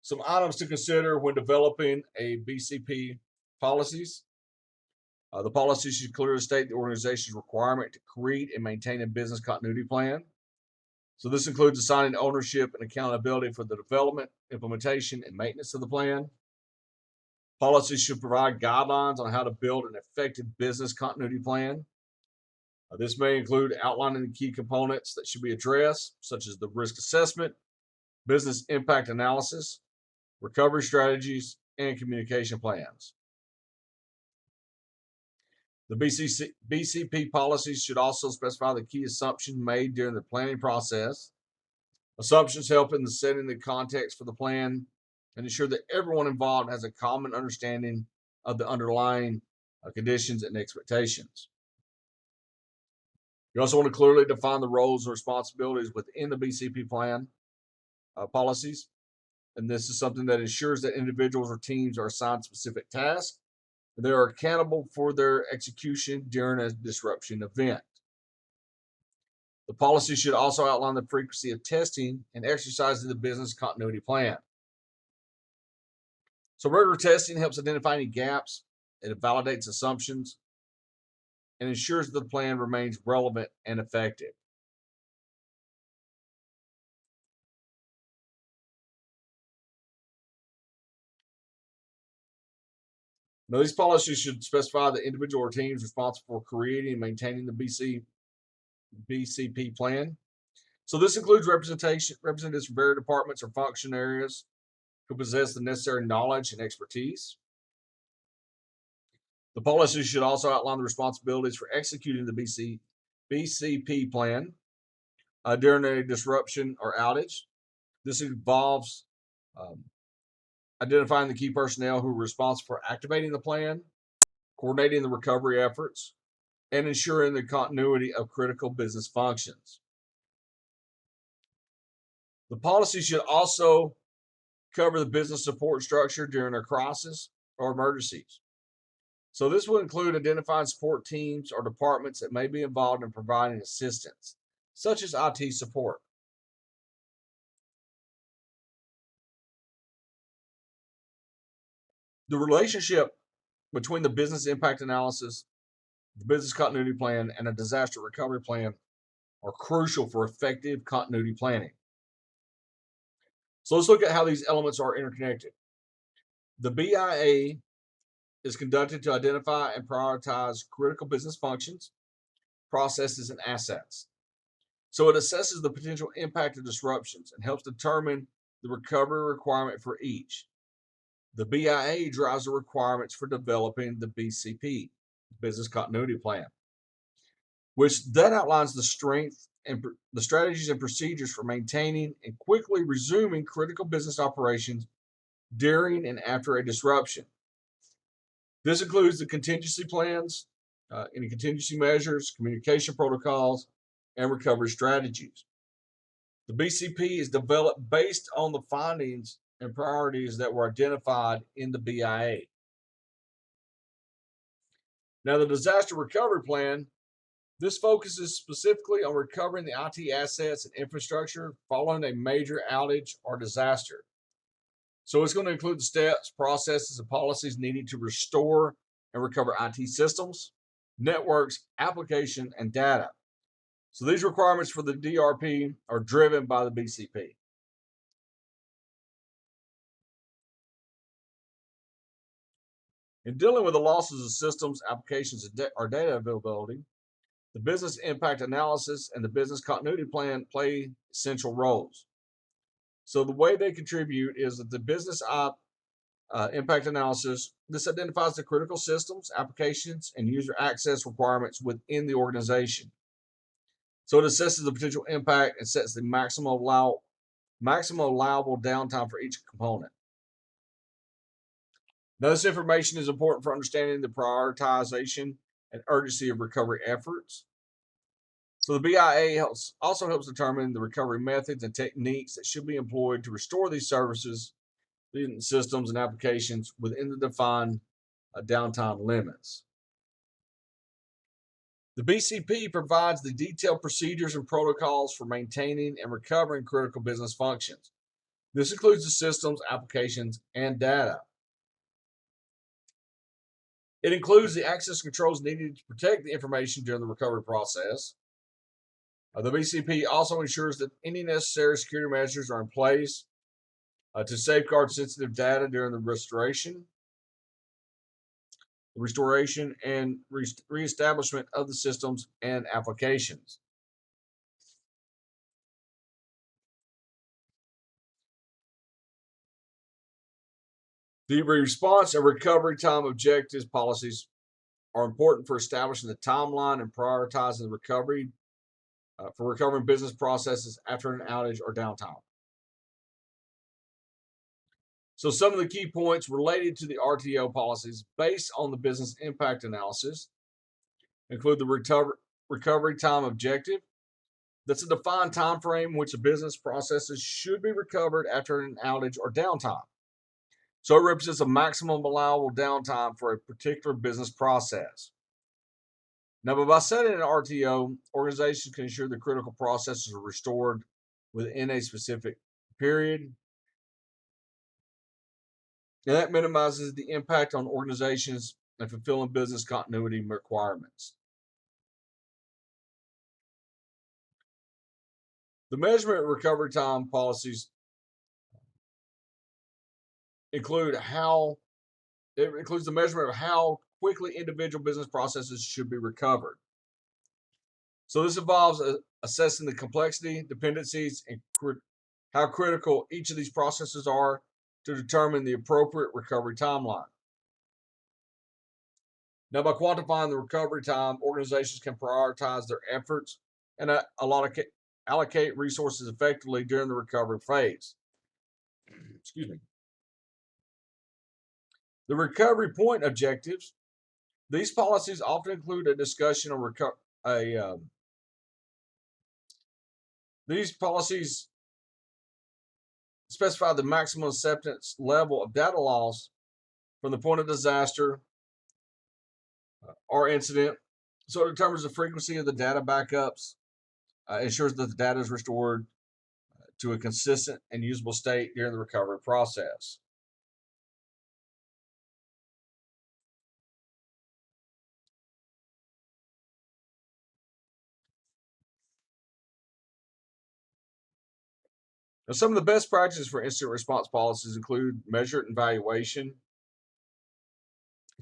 A: Some items to consider when developing a BCP policies. The policy should clearly state the organization's requirement to create and maintain a business continuity plan. So this includes assigning ownership and accountability for the development, implementation, and maintenance of the plan. Policies should provide guidelines on how to build an effective business continuity plan. This may include outlining the key components that should be addressed, such as the risk assessment, business impact analysis, recovery strategies, and communication plans. The BCP policies should also specify the key assumptions made during the planning process. Assumptions help in the setting the context for the plan and ensure that everyone involved has a common understanding of the underlying conditions and expectations. You also want to clearly define the roles and responsibilities within the BCP plan policies. And this is something that ensures that individuals or teams are assigned specific tasks and they are accountable for their execution during a disruption event. The policy should also outline the frequency of testing and exercising the business continuity plan. So regular testing helps identify any gaps, it validates assumptions, and ensures that the plan remains relevant and effective. Now, these policies should specify the individual or teams responsible for creating and maintaining the BCP plan. So this includes representatives from various departments or function areas who possess the necessary knowledge and expertise. The policy should also outline the responsibilities for executing the BCP plan during a disruption or outage. This involves um, identifying the key personnel who are responsible for activating the plan, coordinating the recovery efforts, and ensuring the continuity of critical business functions. The policy should also cover the business support structure during a crisis or emergencies. So this will include identifying support teams or departments that may be involved in providing assistance, such as IT support. The relationship between the business impact analysis, the business continuity plan, and a disaster recovery plan are crucial for effective continuity planning. So let's look at how these elements are interconnected. The BIA is conducted to identify and prioritize critical business functions, processes, and assets. So it assesses the potential impact of disruptions and helps determine the recovery requirement for each. The BIA drives the requirements for developing the BCP, Business Continuity Plan, which then outlines the strength and the strategies and procedures for maintaining and quickly resuming critical business operations during and after a disruption. This includes the contingency plans, any contingency measures, communication protocols, and recovery strategies. The BCP is developed based on the findings and priorities that were identified in the BIA. Now, the disaster recovery plan, this focuses specifically on recovering the IT assets and infrastructure following a major outage or disaster. So it's going to include the steps, processes, and policies needed to restore and recover IT systems, networks, application, and data. So these requirements for the DRP are driven by the BCP. In dealing with the losses of systems, applications, or data availability, the business impact analysis and the business continuity plan play essential roles. So the way they contribute is that the business impact analysis, this identifies the critical systems, applications, and user access requirements within the organization. So it assesses the potential impact and sets the maximum allowable downtime for each component. Now, this information is important for understanding the prioritization and urgency of recovery efforts. So the BIA also helps determine the recovery methods and techniques that should be employed to restore these services, systems, and applications within the defined downtime limits. The BCP provides the detailed procedures and protocols for maintaining and recovering critical business functions. This includes the systems, applications, and data. It includes the access controls needed to protect the information during the recovery process. The BCP also ensures that any necessary security measures are in place to safeguard sensitive data during the restoration and reestablishment of the systems and applications. The response and recovery time objectives policies are important for establishing the timeline and prioritizing the recovery for recovering business processes after an outage or downtime. So, some of the key points related to the RTO policies based on the business impact analysis include the recovery time objective. That's a defined time frame in which a business processes should be recovered after an outage or downtime. So, it represents a maximum allowable downtime for a particular business process. Now, by setting an RTO, organizations can ensure the critical processes are restored within a specific period. And that minimizes the impact on organizations and fulfilling business continuity requirements. The measurement and recovery time policies include how it includes the measurement of how quickly individual business processes should be recovered. So this involves assessing the complexity, dependencies, and how critical each of these processes are to determine the appropriate recovery timeline. Now, by quantifying the recovery time, organizations can prioritize their efforts and allocate resources effectively during the recovery phase. Excuse me. The recovery point objectives. These policies often include a discussion on these policies specify the maximum acceptance level of data loss from the point of disaster or incident. So it determines the frequency of the data backups, ensures that the data is restored to a consistent and usable state during the recovery process. Now, some of the best practices for incident response policies include measure and evaluation.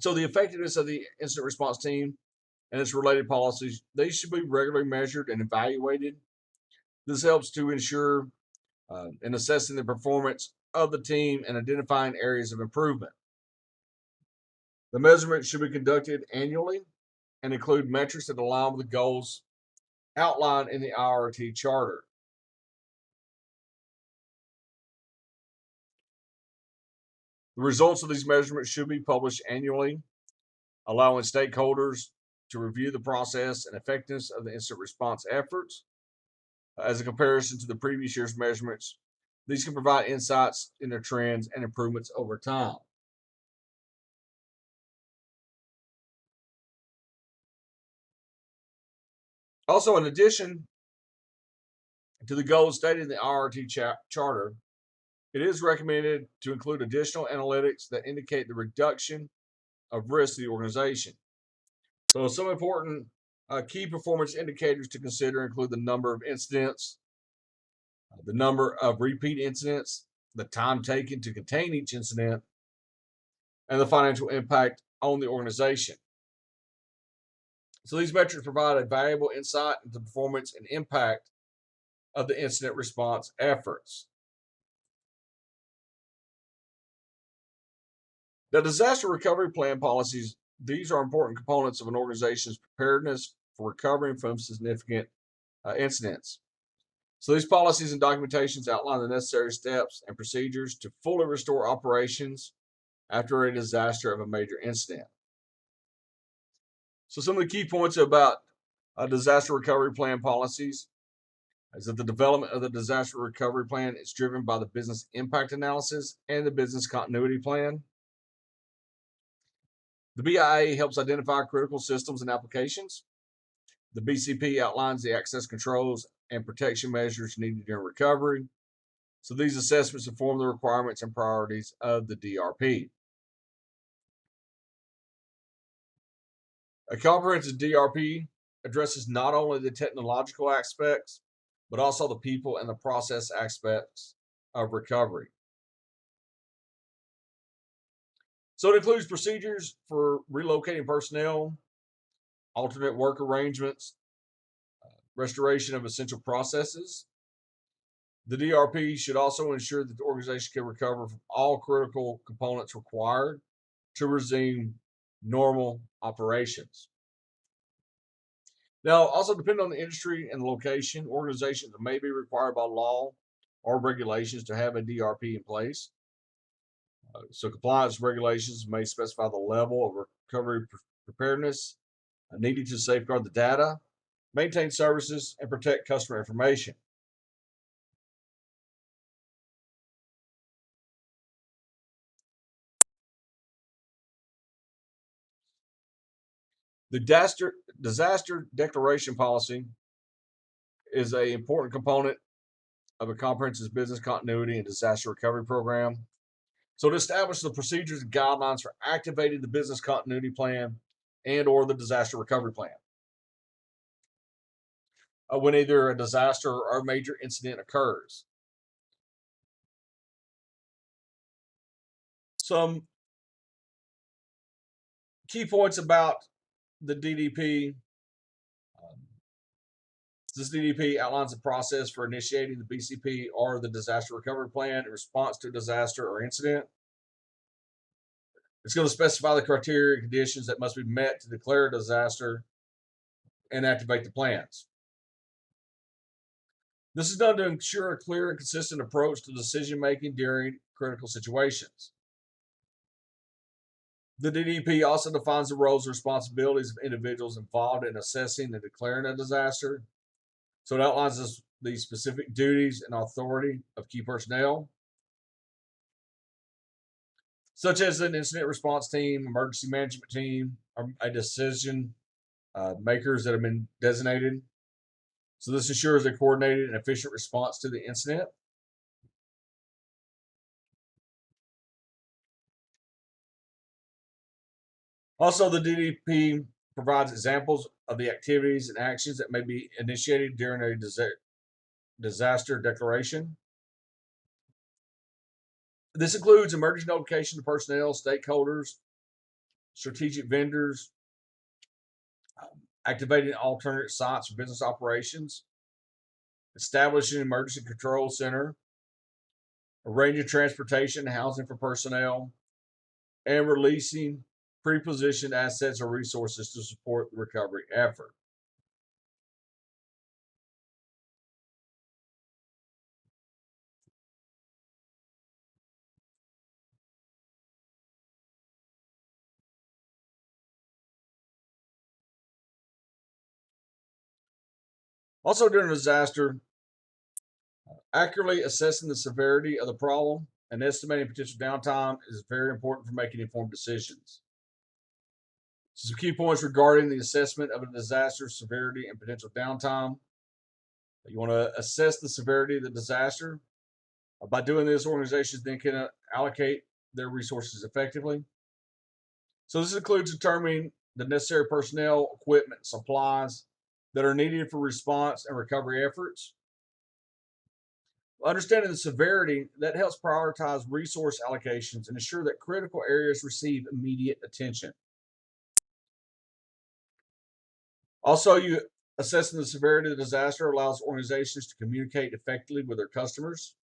A: So the effectiveness of the incident response team and its related policies, they should be regularly measured and evaluated. This helps to ensure in assessing the performance of the team and identifying areas of improvement. The measurement should be conducted annually and include metrics that align with the goals outlined in the IRT charter. The results of these measurements should be published annually, allowing stakeholders to review the process and effectiveness of the incident response efforts. As a comparison to the previous year's measurements, these can provide insights into trends and improvements over time. Also, in addition to the goals stated in the IRT charter, it is recommended to include additional analytics that indicate the reduction of risk to the organization. So, some important key performance indicators to consider include the number of incidents, the number of repeat incidents, the time taken to contain each incident, and the financial impact on the organization. So, these metrics provide a valuable insight into the performance and impact of the incident response efforts. The disaster recovery plan policies, these are important components of an organization's preparedness for recovering from significant incidents. So these policies and documentations outline the necessary steps and procedures to fully restore operations after a disaster of a major incident. So some of the key points about disaster recovery plan policies is that the development of the disaster recovery plan is driven by the business impact analysis and the business continuity plan. The BIA helps identify critical systems and applications. The BCP outlines the access controls and protection measures needed during recovery. So these assessments inform the requirements and priorities of the DRP. A comprehensive DRP addresses not only the technological aspects, but also the people and the process aspects of recovery. So it includes procedures for relocating personnel, alternate work arrangements, restoration of essential processes, The DRP should also ensure that the organization can recover from all critical components required to resume normal operations. Now, also depending on the industry and the location, organizations may be required by law or regulations to have a DRP in place. So, compliance regulations may specify the level of recovery preparedness needed to safeguard the data, maintain services, and protect customer information. The disaster declaration policy is an important component of a comprehensive business continuity and disaster recovery program. So to establish the procedures and guidelines for activating the business continuity plan and or the disaster recovery plan when either a disaster or a major incident occurs. Some key points about the DDP. Um, this DDP outlines the process for initiating the BCP or the disaster recovery plan in response to a disaster or incident. It's going to specify the criteria and conditions that must be met to declare a disaster and activate the plans. This is done to ensure a clear and consistent approach to decision making during critical situations. The DDP also defines the roles and responsibilities of individuals involved in assessing and declaring a disaster. So it outlines the specific duties and authority of key personnel, such as an incident response team, emergency management team, or a decision makers that have been designated. So this ensures a coordinated and efficient response to the incident. Also, the DDP provides examples of the activities and actions that may be initiated during a disaster declaration. This includes emergency notification to personnel, stakeholders, strategic vendors, activating alternate sites for business operations, establishing an emergency control center, arranging transportation and housing for personnel, and releasing pre-positioned assets or resources to support the recovery effort. Also, during a disaster, accurately assessing the severity of the problem and estimating potential downtime is very important for making informed decisions. So some key points regarding the assessment of a disaster severity and potential downtime. You want to assess the severity of the disaster. By doing this, organizations then can allocate their resources effectively. So this includes determining the necessary personnel, equipment, supplies that are needed for response and recovery efforts. Understanding the severity that helps prioritize resource allocations and ensure that critical areas receive immediate attention. Also, you assessing the severity of the disaster allows organizations to communicate effectively with their customers.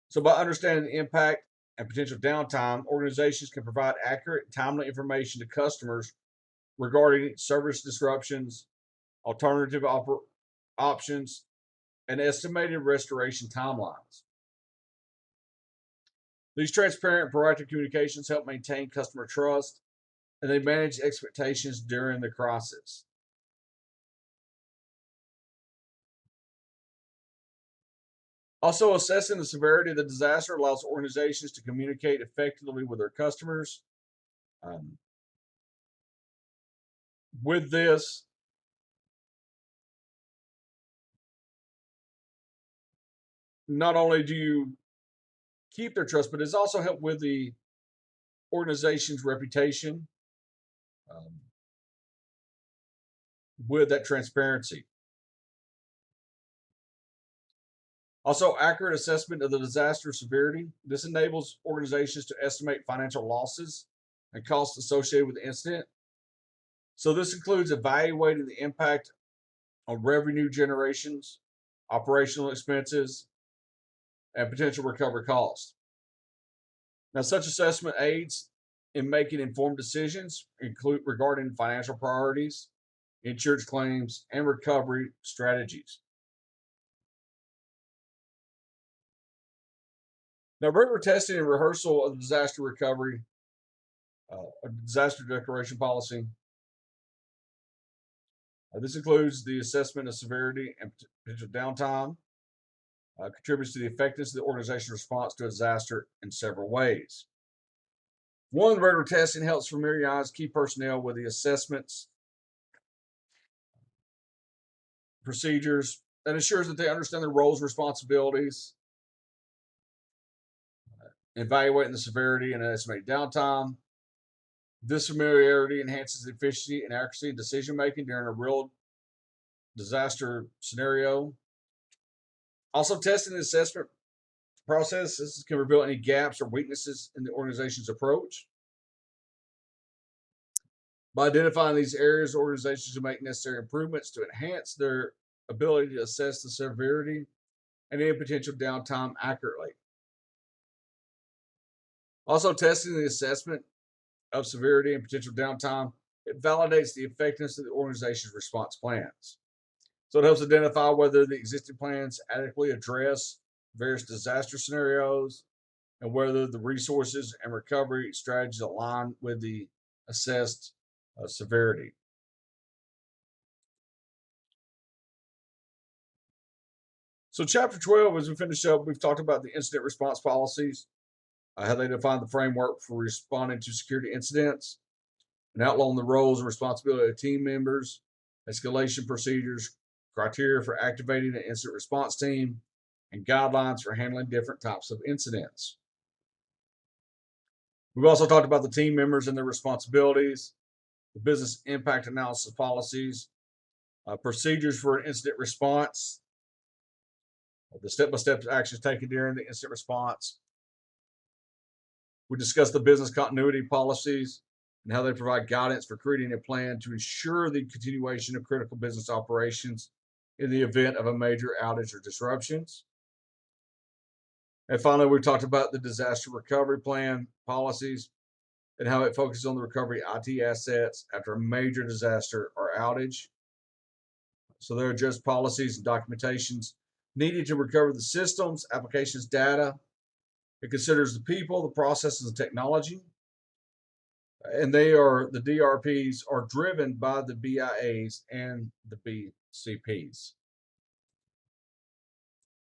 A: So, by understanding the impact and potential downtime, organizations can provide accurate and timely information to customers regarding service disruptions, alternative options, and estimated restoration timelines. These transparent and proactive communications help maintain customer trust and they manage expectations during the crisis. Also, assessing the severity of the disaster allows organizations to communicate effectively with their customers. Um, with this, not only do you keep their trust, but it's also helped with the organization's reputation um, with that transparency. Also, accurate assessment of the disaster severity. This enables organizations to estimate financial losses and costs associated with the incident. So, this includes evaluating the impact on revenue generations, operational expenses, and potential recovery costs. Now, such assessment aids in making informed decisions include regarding financial priorities, insurance claims, and recovery strategies. Now, regular testing and rehearsal of the disaster recovery, a disaster declaration policy. This includes the assessment of severity and potential downtime, contributes to the effectiveness of the organization's response to a disaster in several ways. One, regular testing helps familiarize key personnel with the assessments, procedures, and ensures that they understand their roles and responsibilities, evaluating the severity and estimating downtime. This familiarity enhances the efficiency and accuracy in decision making during a real disaster scenario. Also, testing the assessment processes can reveal any gaps or weaknesses in the organization's approach. By identifying these areas, organizations can make necessary improvements to enhance their ability to assess the severity and any potential downtime accurately. Also, testing the assessment of severity and potential downtime, it validates the effectiveness of the organization's response plans. So it helps identify whether the existing plans adequately address various disaster scenarios and whether the resources and recovery strategies align with the assessed severity. So, Chapter 12, as we finish up, we've talked about the incident response policies, how they define the framework for responding to security incidents, and outline the roles and responsibility of team members, escalation procedures, criteria for activating an incident response team, and guidelines for handling different types of incidents. We've also talked about the team members and their responsibilities, the business impact analysis policies, procedures for an incident response, the step-by-step actions taken during the incident response. We discussed the business continuity policies and how they provide guidance for creating a plan to ensure the continuation of critical business operations in the event of a major outage or disruptions. And finally, we talked about the disaster recovery plan policies and how it focuses on the recovery of IT assets after a major disaster or outage. So there are just policies and documentations needed to recover the systems, applications, data. It considers the people, the processes, and technology. And the DRPs are driven by the BIAs and the BCPs.